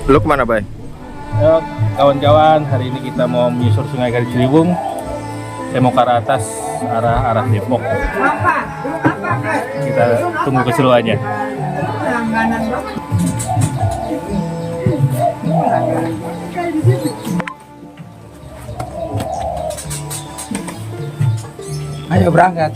Lu kemana, Bay? Yuk, kawan-kawan, hari ini kita mau menyusur Sungai Kali Ciliwung. Saya mau ke arah atas, arah Depok. Kita tunggu keseruannya. Ayo berangkat.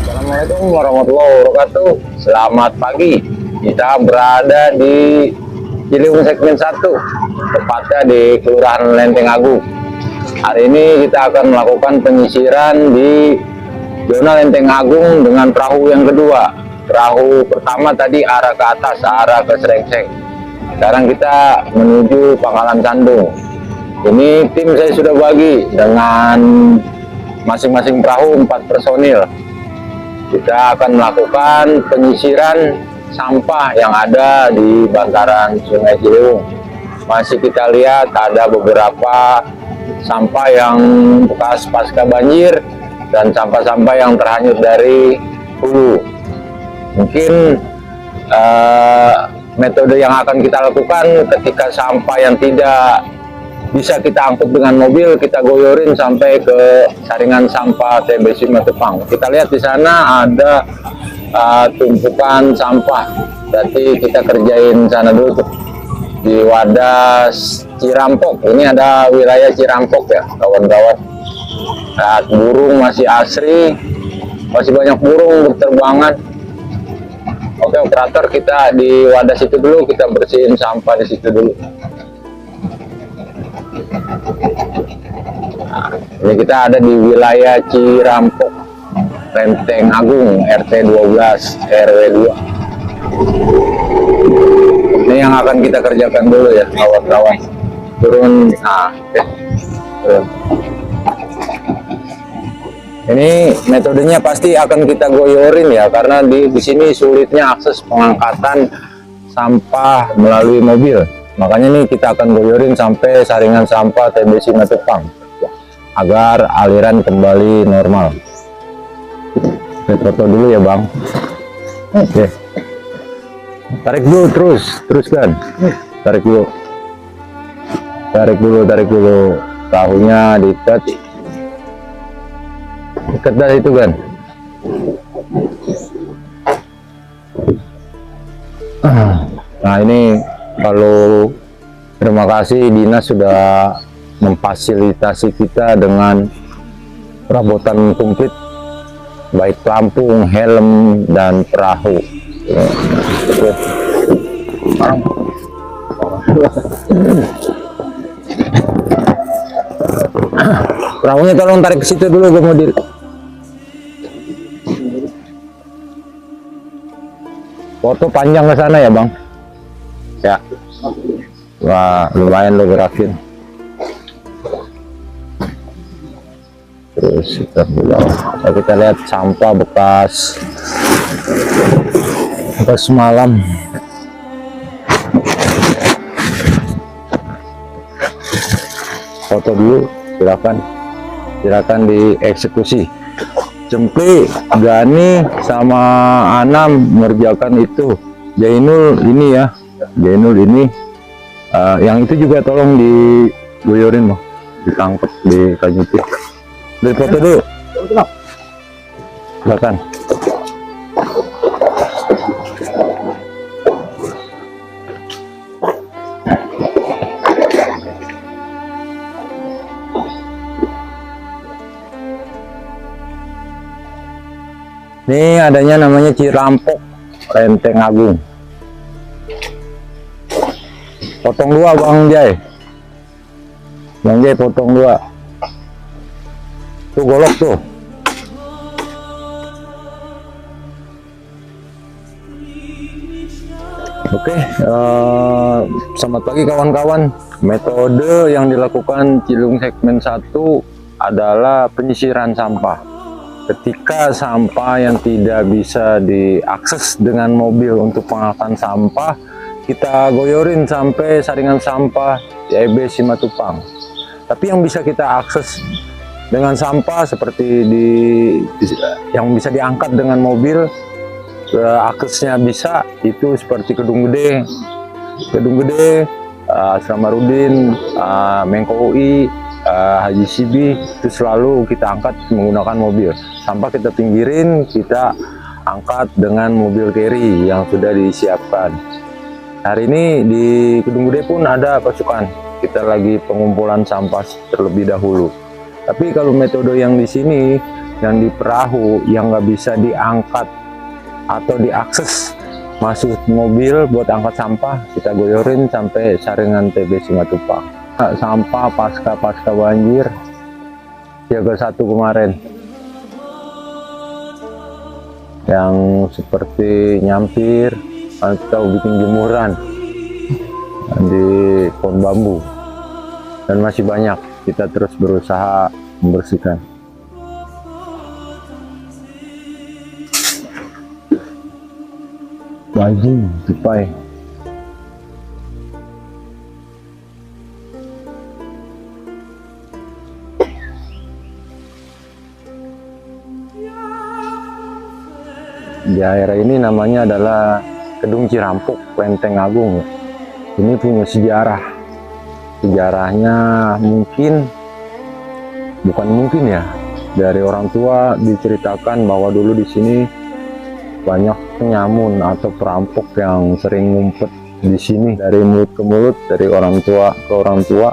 Assalamualaikum warahmatullahi wabarakatuh. Selamat pagi. Kita berada di Ciliwung segmen 1, tepatnya di Kelurahan Lenteng Agung. Hari ini kita akan melakukan penyisiran di zona Lenteng Agung dengan perahu yang kedua. Perahu pertama tadi arah ke atas, arah ke Serengseng. Sekarang kita menuju Pangkalan Sandung. Ini tim saya sudah bagi dengan masing-masing perahu 4 personil. Kita akan melakukan penyisiran sampah yang ada di bantaran Sungai Ciliwung. Masih kita lihat ada beberapa sampah yang bekas pasca banjir dan sampah-sampah yang terhanyut dari hulu. Mungkin metode yang akan kita lakukan ketika sampah yang tidak bisa kita angkut dengan mobil, kita goyorin sampai ke saringan sampah TBC Matupang. Kita lihat di sana ada tumpukan sampah, berarti kita kerjain sana dulu tuh, di wadah Cirampok. Ini ada wilayah Cirampok ya kawan-kawan. Saat burung masih asri, masih banyak burung berterbangan. Oke operator, kita di wadah situ dulu, kita bersihin sampah di situ dulu. Nah, ini kita ada di wilayah Cirampok, Lenteng Agung, RT 12 RW 2. Ini yang akan kita kerjakan dulu ya kawan-kawan. Turun, nah oke. Turun. Ini metodenya pasti akan kita goyorin ya, karena di sini sulitnya akses pengangkatan sampah melalui mobil. Makanya nih kita akan goyorin sampai saringan sampah TBC Matupang agar aliran kembali normal. Kita foto dulu ya Bang. Oke. Tarik dulu, teruskan. Tarik dulu. Tarik dulu. Tahunya diikat. Ikat dari itu kan. Nah ini kalau terima kasih dinas sudah memfasilitasi kita dengan perabotan komplit, baik pelampung, helm, dan perahu. Perahunya tolong tarik ke situ dulu, gue mau foto panjang ke sana ya Bang. Ya, wah lumayan lo gerakin. Terus kita lihat sampah bekas semalam. Foto dulu, silakan dieksekusi. Cempli, Gani, sama Anam mengerjakan itu. Jainul ini ya. Jainul ini yang itu juga tolong digoyorin loh, ditangkap, dikajutin. Dari foto dulu, silakan. Ini adanya namanya Cirampok, Lenteng Agung. Potong dua Bang Jai. Bang Jai potong dua. Tuh golok tuh. Oke, selamat pagi kawan-kawan. Metode yang dilakukan Ciliwung segmen 1 adalah penyisiran sampah. Ketika sampah yang tidak bisa diakses dengan mobil untuk pengangkatan sampah, kita goyorin sampai saringan sampah EB Simatupang. Tapi yang bisa kita akses dengan sampah seperti yang bisa diangkat dengan mobil, aksesnya bisa itu seperti Kedung Gede, Asramarudin, Mengko UI, Haji Sibi, itu selalu kita angkat menggunakan mobil. Sampah kita pinggirin, kita angkat dengan mobil carry yang sudah disiapkan. Hari ini di Kedung Gede pun ada pasukan, kita lagi pengumpulan sampah terlebih dahulu. Tapi kalau metode yang di sini, yang di perahu, yang nggak bisa diangkat atau diakses masuk mobil buat angkat sampah, kita goyorin sampai saringan TB Simatupang. Sampah pasca banjir siaga 1 kemarin yang seperti nyampir atau bikin jemuran di pohon bambu, dan masih banyak, kita terus berusaha membersihkan. Baju tupai. Di daerah ini namanya adalah Kedung Cirampuk, Lenteng Agung. Ini punya sejarah. Sejarahnya bukan mungkin ya. Dari orang tua diceritakan bahwa dulu di sini banyak penyamun atau perampok yang sering ngumpet di sini, dari mulut ke mulut, dari orang tua ke orang tua.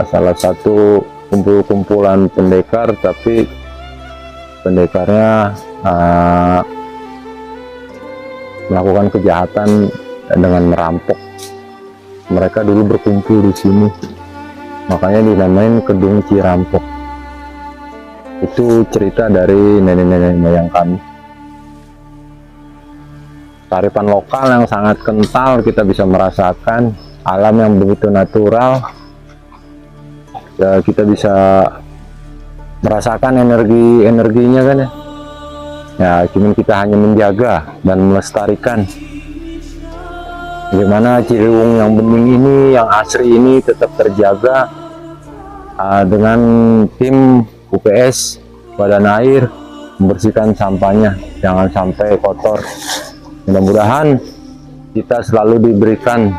Salah satu kumpulan pendekar, tapi pendekarnya melakukan kejahatan dengan merampok. Mereka dulu berkumpul di sini, makanya dinamain Kedung Cirampok. Itu cerita dari nenek-nenek moyang kami. Kearifan lokal yang sangat kental, kita bisa merasakan alam yang begitu natural ya, kita bisa merasakan energinya kan ya. Ya, cuman kita hanya menjaga dan melestarikan bagaimana Ciliwung yang bening ini, yang asri ini tetap terjaga dengan tim UPS Badan Air membersihkan sampahnya, jangan sampai kotor. Mudah-mudahan kita selalu diberikan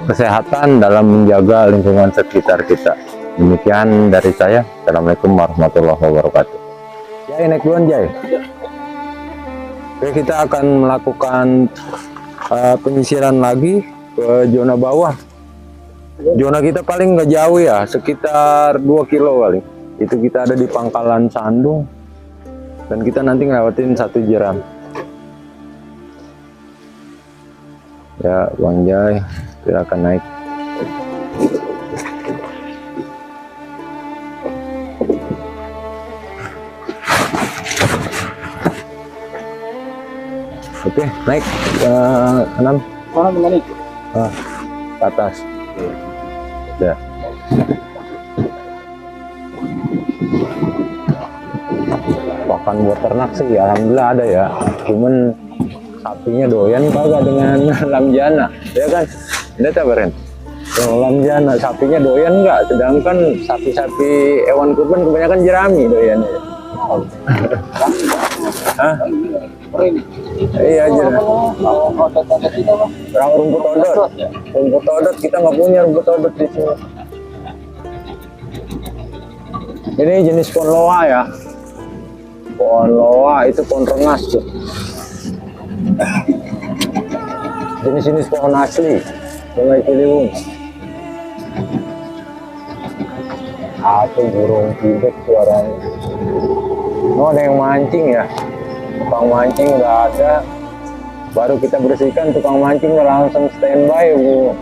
kesehatan dalam menjaga lingkungan sekitar kita. Demikian dari saya. Assalamualaikum warahmatullahi wabarakatuh. Jai, naik duluan Jai. Oke, kita akan melakukan penyisiran lagi ke zona bawah. Zona kita paling nggak jauh ya, sekitar 2 kilo kali. Itu kita ada di Pangkalan Sandung, dan kita nanti ngelewatin 1 jeram. Ya, Bang Jai, kita akan naik. Oke, naik ke 6. Mana kembali? Ke atas. Ya. Pakan buat ternak sih, alhamdulillah ada ya. Cuman sapinya doyan kagak dengan lamjana, ya kan? Ini tabarin. Kalau lamjana sapinya doyan nggak, sedangkan sapi-sapi hewan kurban kebanyakan jerami doyan. Hah? Iya aja. Rumput odot. Rumput odot kita nggak punya rumput odot di sini. Ini jenis pohon loa ya. Pohon loa itu pohon rengas tuh. Jenis-jenis pohon asli Sungai Ciliwung. Atau burung pibek suaranya. Oh, ada yang mancing ya. Tukang mancing nggak ada, baru kita bersihkan, tukang mancing udah langsung standby bu,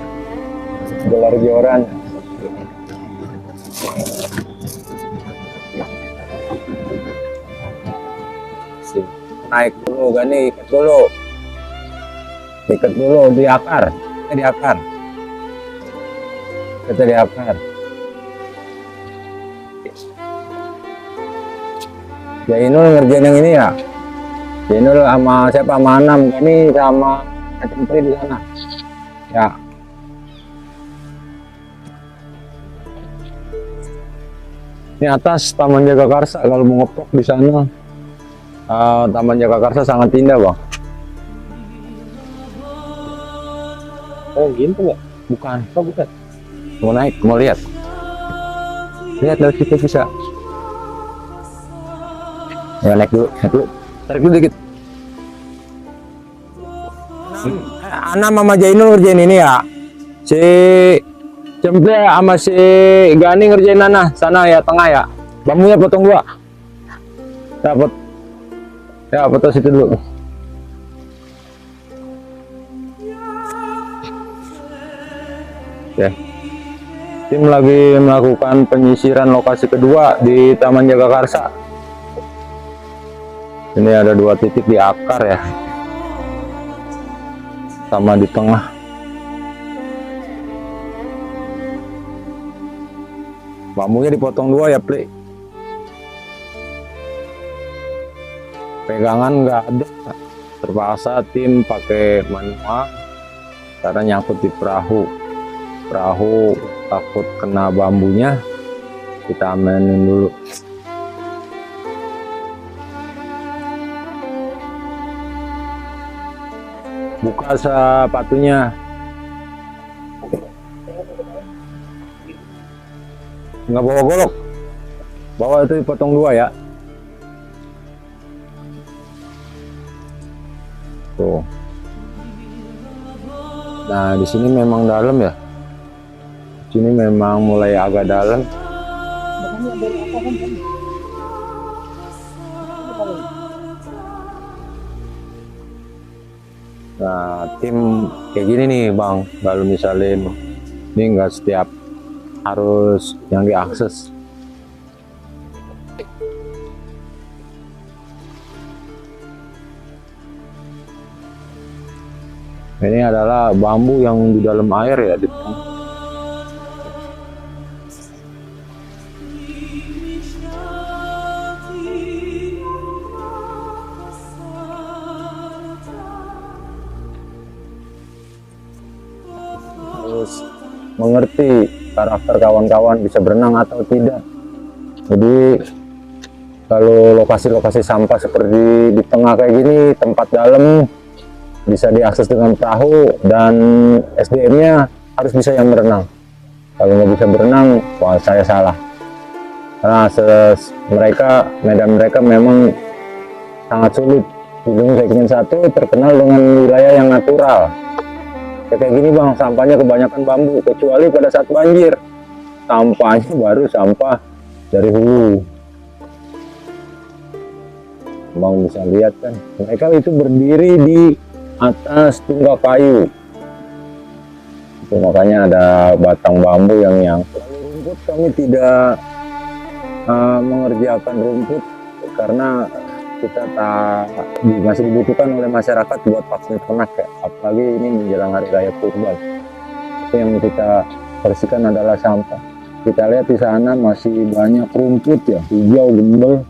gelar joran. Naik dulu, Gani, dulu. ikat dulu di akar, di akar, kita di akar. Jainul ngerjain yang ini ya. Jainul sama siapa? Sama Anam, ini sama Cempri di sana. Ya. Ini atas Taman Jagakarsa, kalau mau ngeprok di sana. Taman Jagakarsa sangat indah, Bang. Oh gitu nggak? Bukan, oh bukan. Mau naik, mau lihat. Lihat dari situ bisa. Ya naik dulu, tarik dulu dikit. Anam sama Jainul ngerjain ini ya. Si Cemple sama si Gani ngerjain sana ya, tengah ya. Bambunya potong dua. Dapat. Ya, potong situ dulu. Ya. Tim lagi melakukan penyisiran lokasi kedua di Taman Jagakarsa. Ini ada 2 titik di akar ya, sama di tengah. Bambunya dipotong 2 ya, Pli. Pegangan nggak ada, terpaksa tim pakai manual karena nyangkut di perahu takut kena bambunya, kita amenin dulu. Buka sepatunya, nggak bawa golok, bawa itu dipotong 2 ya. Tuh. Nah di sini memang dalam ya, di sini memang mulai agak dalam. Nah tim kayak gini nih Bang, kalau misalin ini nggak setiap harus yang diakses. Ini adalah bambu yang di dalam air ya, di tengah. Harus mengerti karakter kawan-kawan bisa berenang atau tidak. Jadi kalau lokasi-lokasi sampah seperti di tengah kayak gini, tempat dalam bisa diakses dengan perahu, dan SDM-nya harus bisa yang berenang. Kalau nggak bisa berenang, wah saya salah. Karena medan mereka memang sangat sulit. Ciliwung segmen 1 terkenal dengan wilayah yang natural. Kayak gini Bang, sampahnya kebanyakan bambu, kecuali pada saat banjir. Sampahnya baru sampah dari hulu. Bang bisa lihat kan, mereka itu berdiri di atas tunggak kayu. Itu makanya ada batang bambu yang nyangkut. Rumput kami tidak mengerjakan rumput karena kita masih dibutuhkan oleh masyarakat buat vaksin ternak ya. Apalagi ini menjelang hari raya kurban. Itu yang kita bersihkan adalah sampah. Kita lihat di sana masih banyak rumput ya, hijau gembel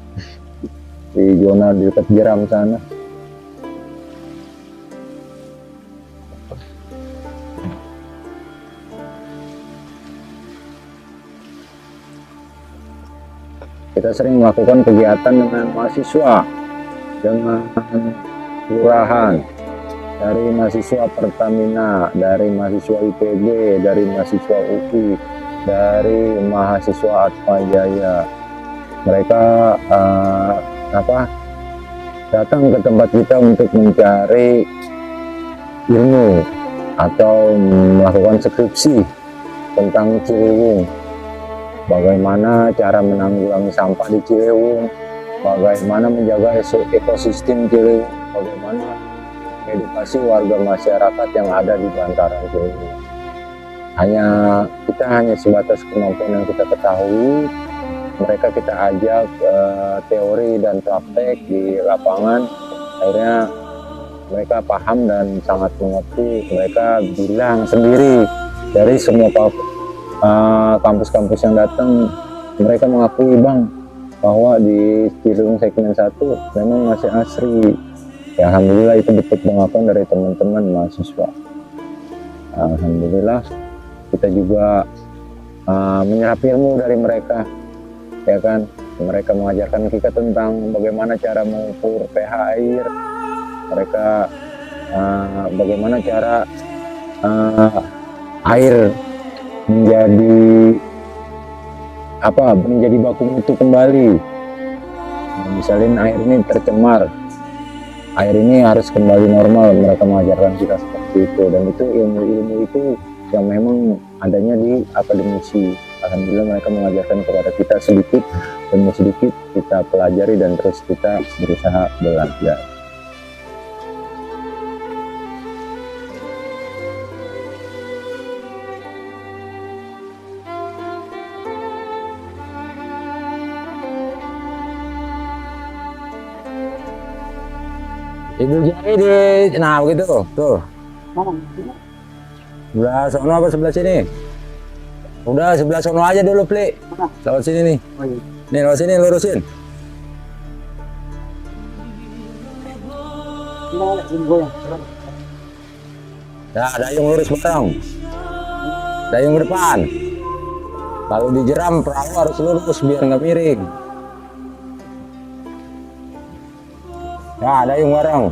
di zona di dekat jeram sana. Kita sering melakukan kegiatan dengan mahasiswa, dengan kelurahan, dari mahasiswa Pertamina, dari mahasiswa IPB, dari mahasiswa UI, dari mahasiswa Atmajaya. Mereka datang ke tempat kita untuk mencari ilmu atau melakukan skripsi tentang Ciliwung. Bagaimana cara menanggulangi sampah di Ciliwung, bagaimana menjaga ekosistem Ciliwung, bagaimana edukasi warga masyarakat yang ada di bantaran Ciliwung. Kita hanya sebatas kemampuan yang kita ketahui. Mereka kita ajak teori dan praktek di lapangan. Akhirnya mereka paham dan sangat mengerti. Mereka bilang sendiri dari semua kampus-kampus yang datang, mereka mengakui bang bahwa di Ciliwung segmen 1 memang masih asri. Ya, alhamdulillah itu bentuk pengakuan dari teman-teman mahasiswa. Alhamdulillah kita juga menyerap ilmu dari mereka, ya kan. Mereka mengajarkan kita tentang bagaimana cara mengukur pH air, mereka bagaimana cara air menjadi baku mutu kembali. Misalnya air ini tercemar, air ini harus kembali normal. Mereka mengajarkan kita seperti itu, dan itu ilmu-ilmu itu yang memang adanya di akademisi. Alhamdulillah mereka mengajarkan kepada kita sedikit demi sedikit, kita pelajari dan terus kita berusaha belajar. Ibu jari nah begitu tuh. Sebelah sono apa sebelah sini? Udah sebelah sono aja dulu, Pli. Lewat sini nih. Nih lewat sini lurusin. Nah, dayung lurus belakang. Dayung ke depan. Kalau dijeram perahu harus lurus biar nggak miring. Nah, dayung bareng.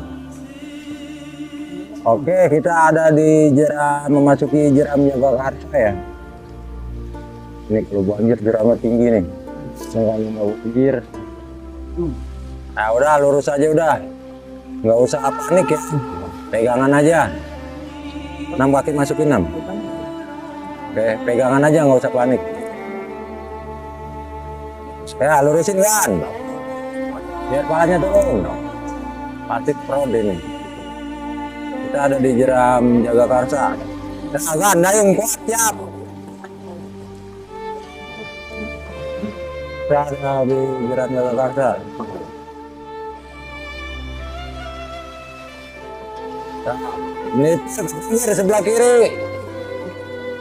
Oke, kita ada di memasuki jeram Jagakarsa ya. Ini kalau banjir jeramnya tinggi nih. Kalau mau banjir. Nah, udah lurus aja udah. Nggak usah panik ya. Pegangan aja. 6 kaki masukin 6. Oke, pegangan aja nggak usah panik. Ya, lurusin kan. Biar palanya turun. Pasti prod ini. Kita ada di jeram Jagakarsa. Nah, kan dayung kuat siap. Kita ada di jeram Jagakarsa. Nah, ini sebelah kiri.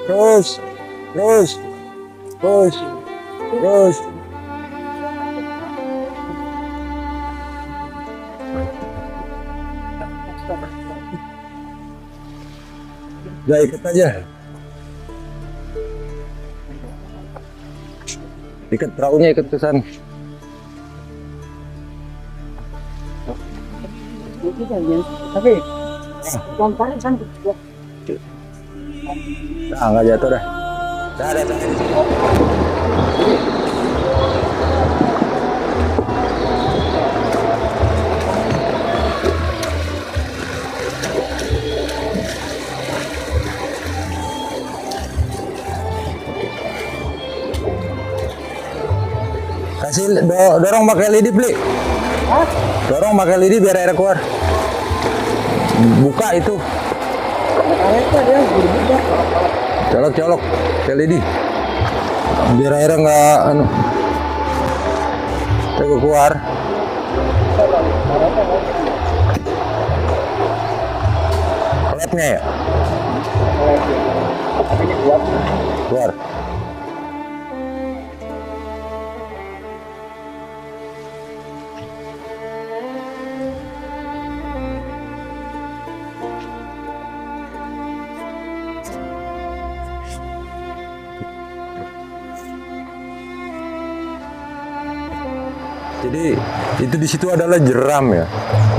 Terus. Udah ikat aja. Ikat perahunya, ikat ke sana. Tapi Nah, nggak jatuh dah. Dah. Kasih dorong pakai lidi, Pli. Dorong pakai lidi biar air keluar. Buka itu. Colok ke lidi. Biar airnya nggak keluar. Klepnya ya? Keluar. Jadi itu di situ adalah jeram ya.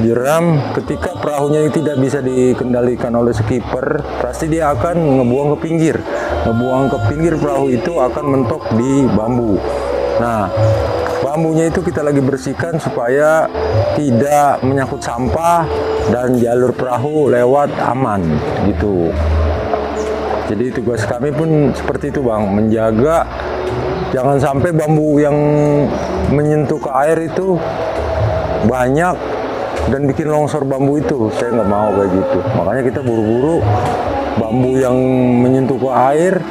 Jeram ketika perahunya tidak bisa dikendalikan oleh skipper, pasti dia akan ngebuang ke pinggir. Ngebuang ke pinggir perahu itu akan mentok di bambu. Nah, bambunya itu kita lagi bersihkan supaya tidak menyangkut sampah dan jalur perahu lewat aman gitu. Jadi tugas kami pun seperti itu, Bang, menjaga jangan sampai bambu yang menyentuh ke air itu banyak dan bikin longsor bambu itu. Saya nggak mau kayak gitu. Makanya kita buru-buru bambu yang menyentuh ke air,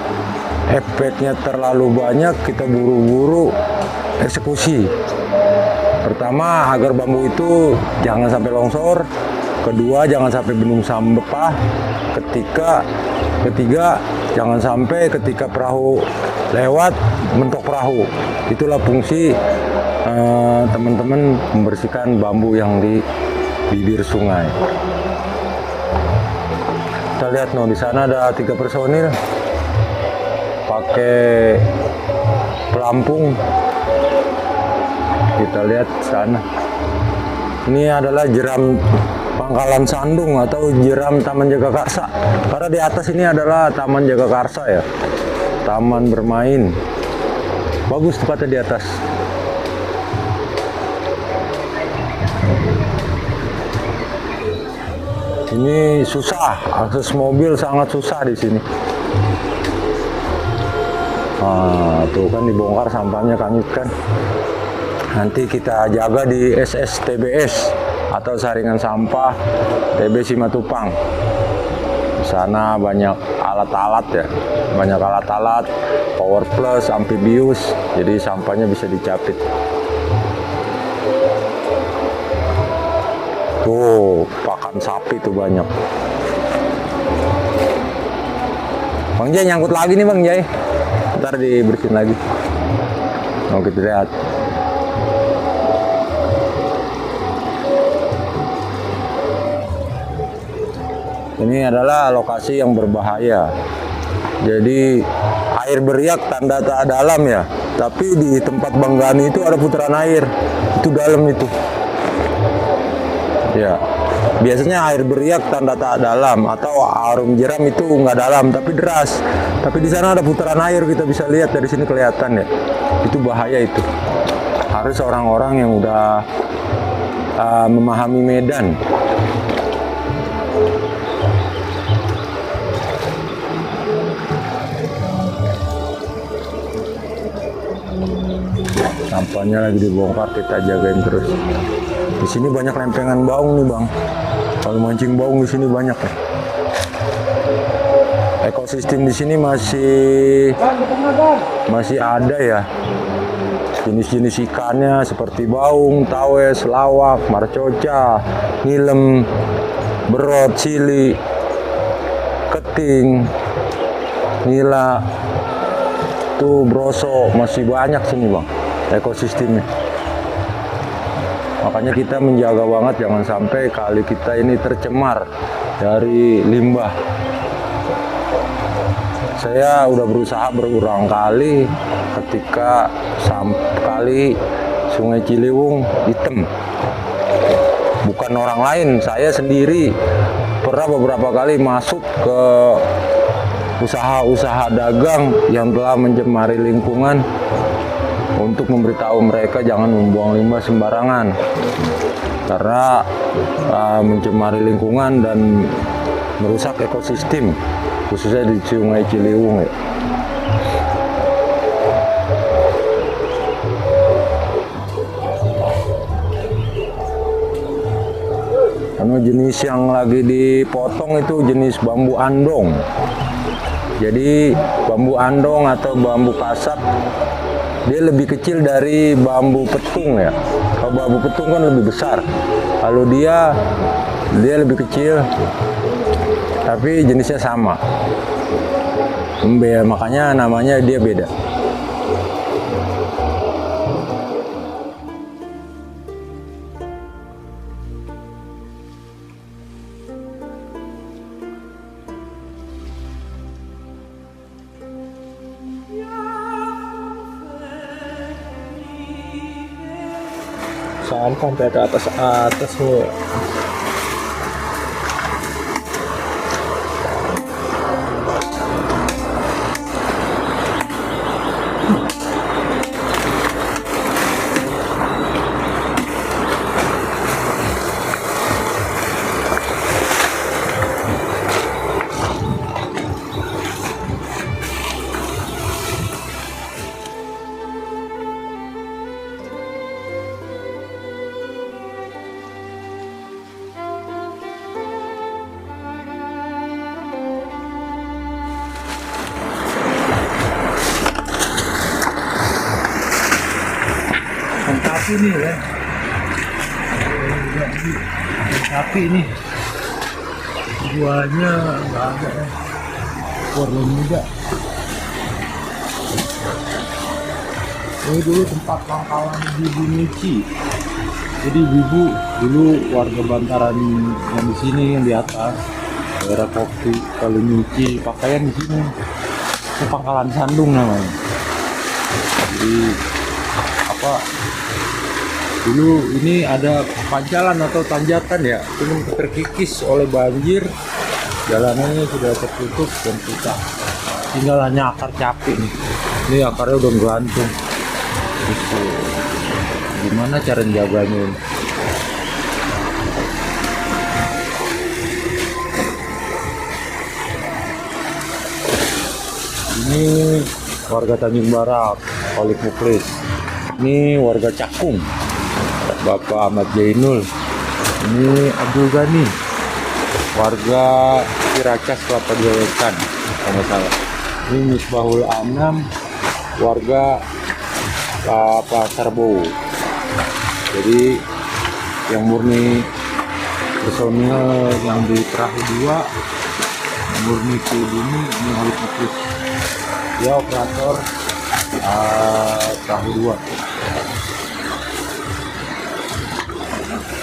efeknya terlalu banyak, kita buru-buru eksekusi. Pertama, agar bambu itu jangan sampai longsor. Kedua, jangan sampai bendung sampah. Ketiga, jangan sampai ketika perahu lewat mentok perahu. Itulah fungsi teman-teman membersihkan bambu yang di bibir sungai. Kita lihat di sana ada 3 personil pakai pelampung. Kita lihat sana. Ini adalah jeram Pangkalan Sandung atau jeram Taman Jagakarsa. Karena di atas ini adalah Taman Jagakarsa ya. Taman bermain. Bagus tempatnya di atas. Ini susah, akses mobil sangat susah di sini. Nah, tuh kan dibongkar sampahnya Kanyut kan. Nanti kita jaga di SSTBS atau saringan sampah TB Simatupang. Di sana banyak alat-alat ya, banyak alat-alat, power plus, amfibius, jadi sampahnya bisa dicapit. Tuh, pakan sapi tuh banyak. Bang Jai nyangkut lagi nih Bang Jai. Ntar dibersihin lagi. Mau kita lihat. Ini adalah lokasi yang berbahaya. Jadi air beriak tanda tak dalam ya. Tapi di tempat Bang Gani itu ada putaran air. Itu dalam itu. Ya. Biasanya air beriak tanda tak dalam atau arum jeram itu nggak dalam tapi deras. Tapi di sana ada putaran air, kita bisa lihat dari sini kelihatan ya. Itu bahaya itu. Harus orang-orang yang udah memahami medan. Sampahnya lagi dibongkar, kita jagain terus. Di sini banyak lempengan baung nih Bang. Kalau mancing baung di sini banyak ya. Ekosistem di sini masih ada ya. Jenis-jenis ikannya seperti baung, tawes, lawak, marcoca, ngilem, berot, sili, keting, nila, tuh broso, masih banyak sini Bang ekosistemnya. Makanya kita menjaga banget jangan sampai kali kita ini tercemar dari limbah. Saya udah berusaha berulang kali ketika kali Sungai Ciliwung hitam. Bukan orang lain, saya sendiri pernah beberapa kali masuk ke usaha-usaha dagang yang telah mencemari lingkungan untuk memberitahu mereka jangan membuang limbah sembarangan karena mencemari lingkungan dan merusak ekosistem khususnya di Sungai Ciliwung ya. Karena jenis yang lagi dipotong itu jenis bambu andong. Jadi bambu andong atau bambu kasap dia lebih kecil dari bambu petung ya. Kalau bambu petung kan lebih besar. Kalau dia lebih kecil, tapi jenisnya sama. Makanya namanya dia beda. Sampai ke atas nih. Sapi nih ya. Sapi ini. Duanya nggak ada ya. Warna muda. Ini dulu tempat pangkalan Bibu Mici. Jadi Bibu dulu warga Bantaran yang di sini, yang di atas daerah kopi kalau nyuci pakaian di sini. Itu pangkalan Sandung namanya. Jadi apa? Dulu ini ada pancalan atau tanjakan ya, cuma terkikis oleh banjir. Jalanannya sudah tertutup dan susah. Tinggal hanya akar capi nih. Ini akarnya udah gantung. Terus gimana cara menjaganya ini? Ini warga Tanjung Barat, Olik Muklis. Ini warga Cakung, Bapak Ahmad Jainul. Ini Abdul Ghani, warga Ciracas Kelapa Dua Wetan, kalau salah. Ini Misbahul Anam, warga Pasar Bowo. Jadi yang murni personil yang di perahu 2 murni pribumi ini Olik Muklis. Dia operator perahu 2.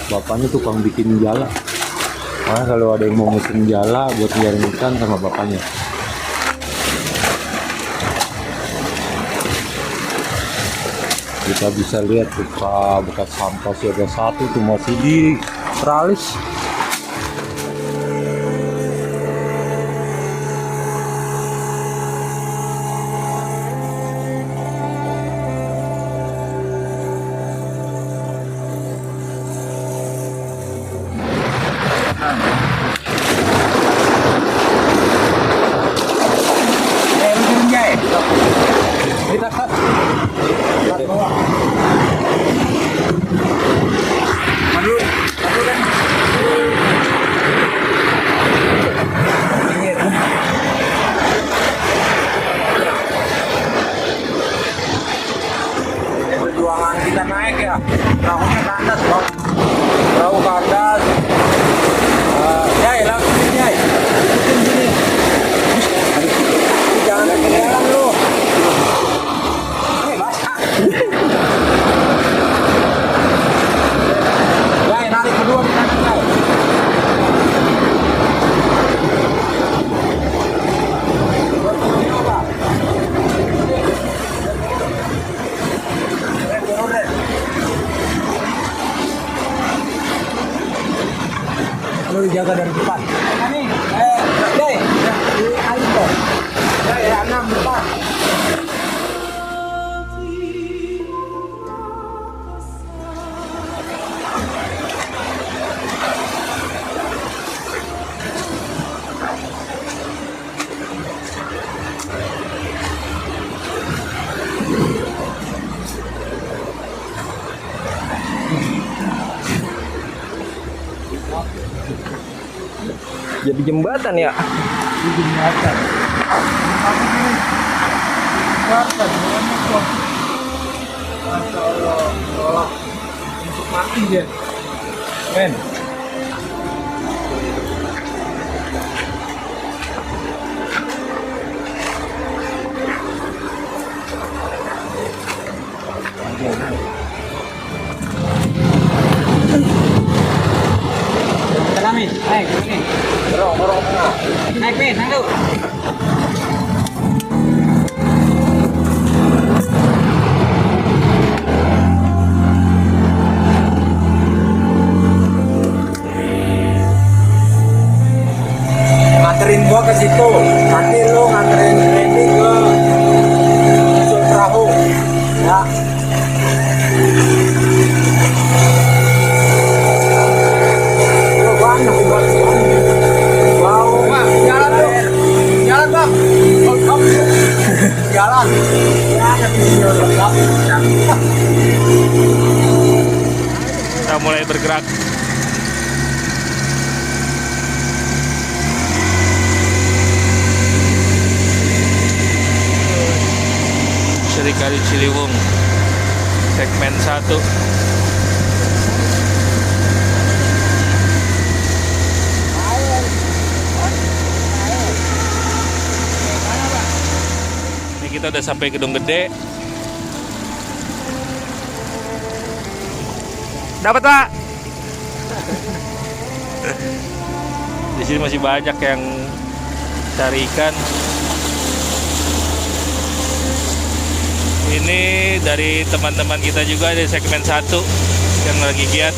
Bapaknya tukang bikin jala. Makanya kalau ada yang mau mesen jala buat nyaring ikan sama bapaknya. Kita bisa lihat bekas sampah siaga 1 tuh masih di teralis. Perjuangan kita naik ya, perahunya kandas bang, perahu kandas. Jai langsung Jai, ikutin sini. Jangan ketinggalan lu. Basah. Jai narik kedua di kanan Jai. Lu jaga dari depan. Ini, Jai, di Alito. Jai, 6 depan. Jadi jembatan ya? Di jembatan. Jembatan, Masya Allah, untuk mati dia. Men. Salamin, naik sini. Dorong tengah. Naik Min, naik dulu. Nganterin gua ke situ, nanti lu nganterin Randy ke usul perahu ya. Lu banyak buat wow, Bang, jalan tuh, jalan Bang, jalan, banyak video lengkap. Kita mulai bergerak. Kali Ciliwung segmen 1. kita udah sampai Gedung Gede. Dapat, Pak. Di sini masih banyak yang cari ikan. Ini dari teman-teman kita juga di segmen 1 yang lagi giat.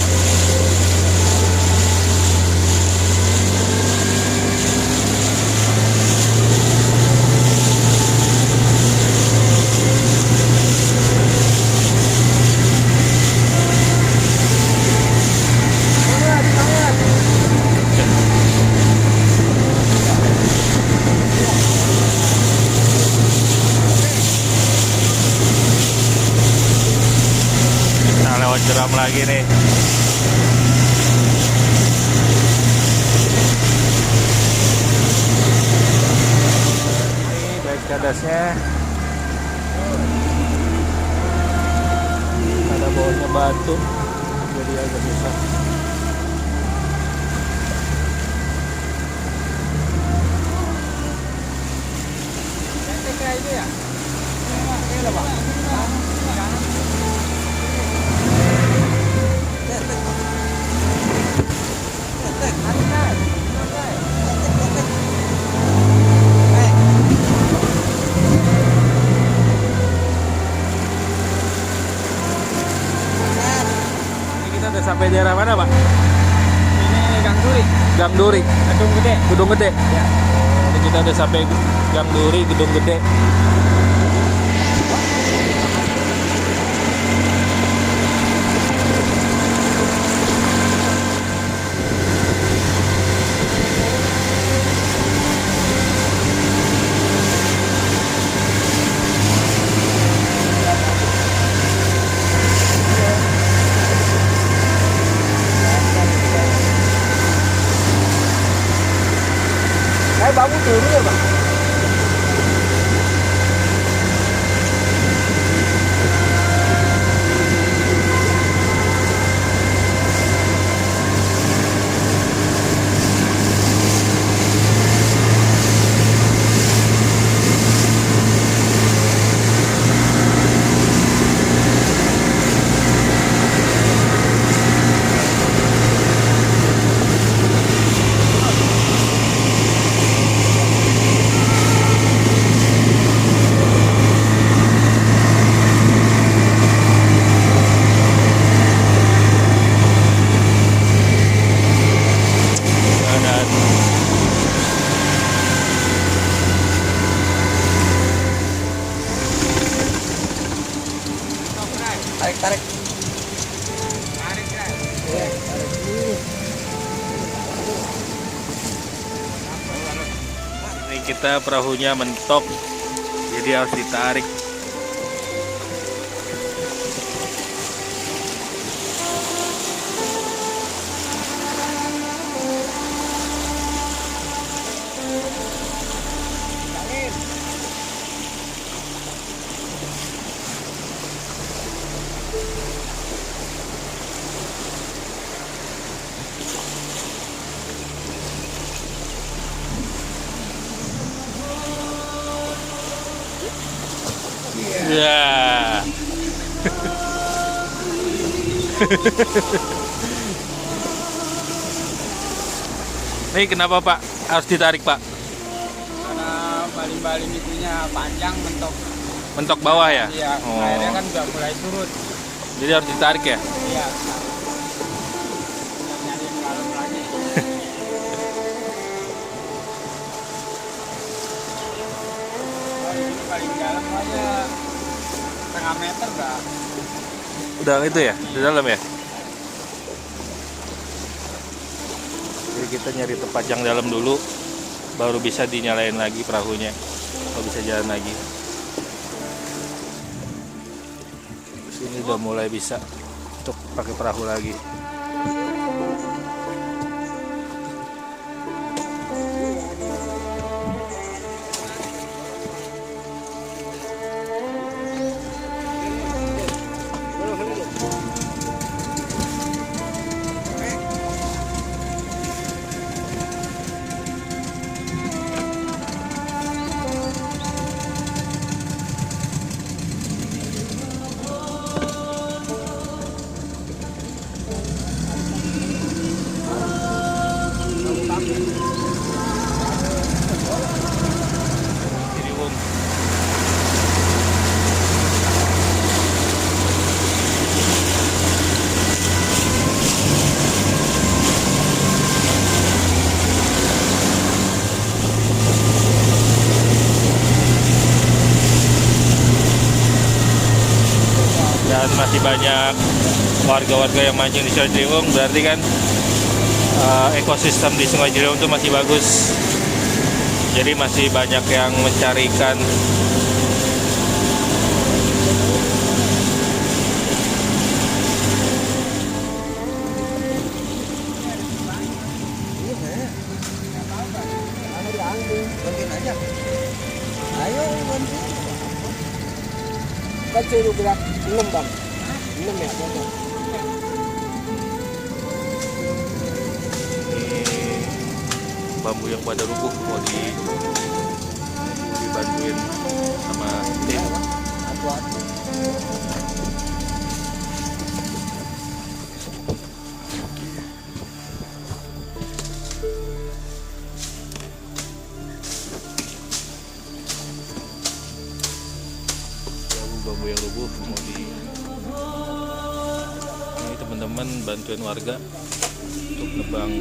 Nah, lewat jeram lagi nih. Ini baik kadasnya. Ada bawahnya batu, jadi agak susah. Ini kita udah sampai daerah mana, Pak? Ini Gang Duri, Gang Duri, Gedung Gede. Gedung Gede. Ini kita udah sampai Gang Duri, Gedung Gede. Bangun dulu ya, Bang. Tarik. Ini kita perahunya mentok, jadi harus ditarik. Ya. Ini kenapa, Pak? Harus ditarik, Pak? Karena baling-baling itunya panjang mentok. Mentok bawah ya? Iya, Oh. airnya kan udah mulai turun. Jadi harus ditarik ya? Iya. Nyari yang dalam lagi. Ini paling dalam aja setengah meter dah. Udah itu ya? Di dalam ya? Jadi kita nyari tempat yang dalam dulu, baru bisa dinyalain lagi perahunya, baru bisa jalan lagi. Sini udah mulai bisa untuk pakai perahu lagi. masih banyak warga-warga yang mancing di Sungai Ciliwung, berarti kan ekosistem di Sungai Ciliwung itu masih bagus. Jadi masih banyak yang mencari ikan. Kecil berat 6 bang, 6 ya bang. Ini bambu yang pada rubuh mau dibantuin sama tim. Bambu yang rubuh mau ini teman-teman bantuin warga untuk nebang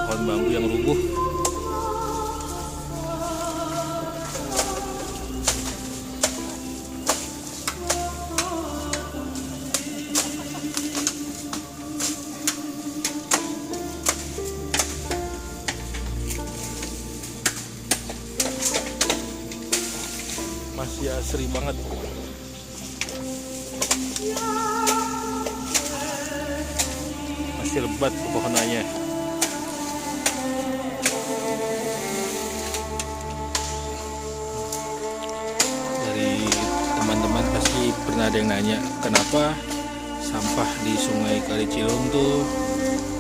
pohon bambu yang rubuh. Masih asri banget. Masih lebat pepohonannya. Dari teman-teman pasti pernah ada yang nanya, kenapa sampah di Sungai Kali Ciliwung tuh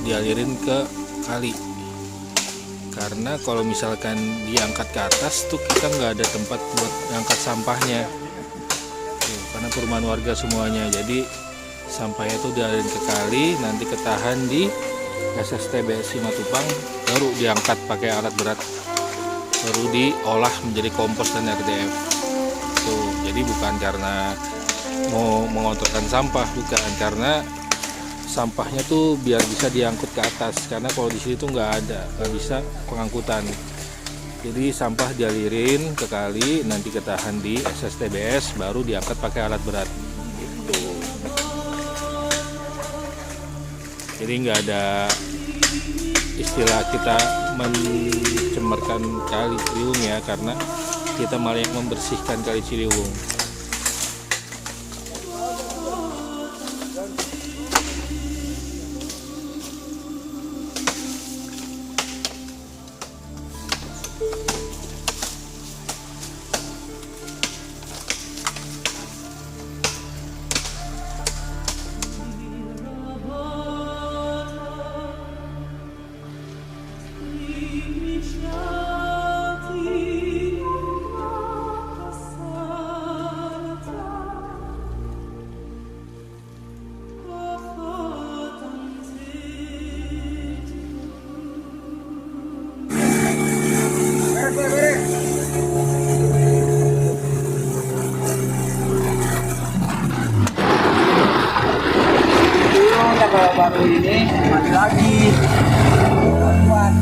dialirin ke kali? Karena kalau misalkan diangkat ke atas tuh kita nggak ada tempat buat ngangkat sampahnya. Tuh, karena perumahan warga semuanya, jadi sampahnya tuh dialirin ke kali, nanti ketahan di SSTBS Simatupang, baru diangkat pakai alat berat, baru diolah menjadi kompos dan RDF. Tuh, jadi bukan karena mau mengotorkan sampah, bukan, karena sampahnya tuh biar bisa diangkut ke atas, karena kalau di sini tuh nggak bisa pengangkutan. Jadi sampah dialirin ke kali, nanti ketahan di SSTBS, baru diangkat pakai alat berat. Gitu. Jadi nggak ada istilah kita mencemarkan Kali Ciliwung ya, karena kita malah yang membersihkan Kali Ciliwung. Kalau baru ini mati lagi. Kuat.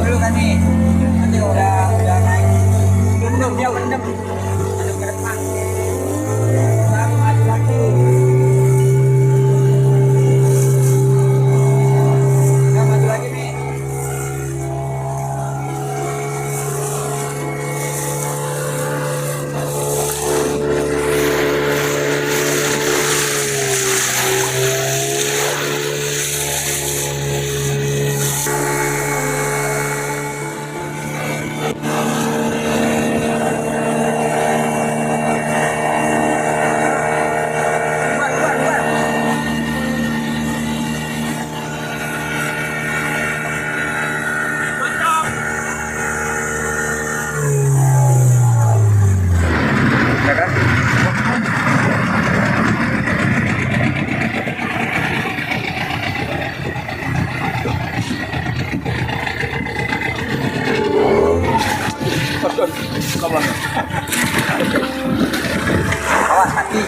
Dulu kan nih. Nanti udah naik. Belum dia udah ada ke depan. Baru mati lagi. Udah mati lagi nih. Awas kaki,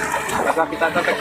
kita tetek.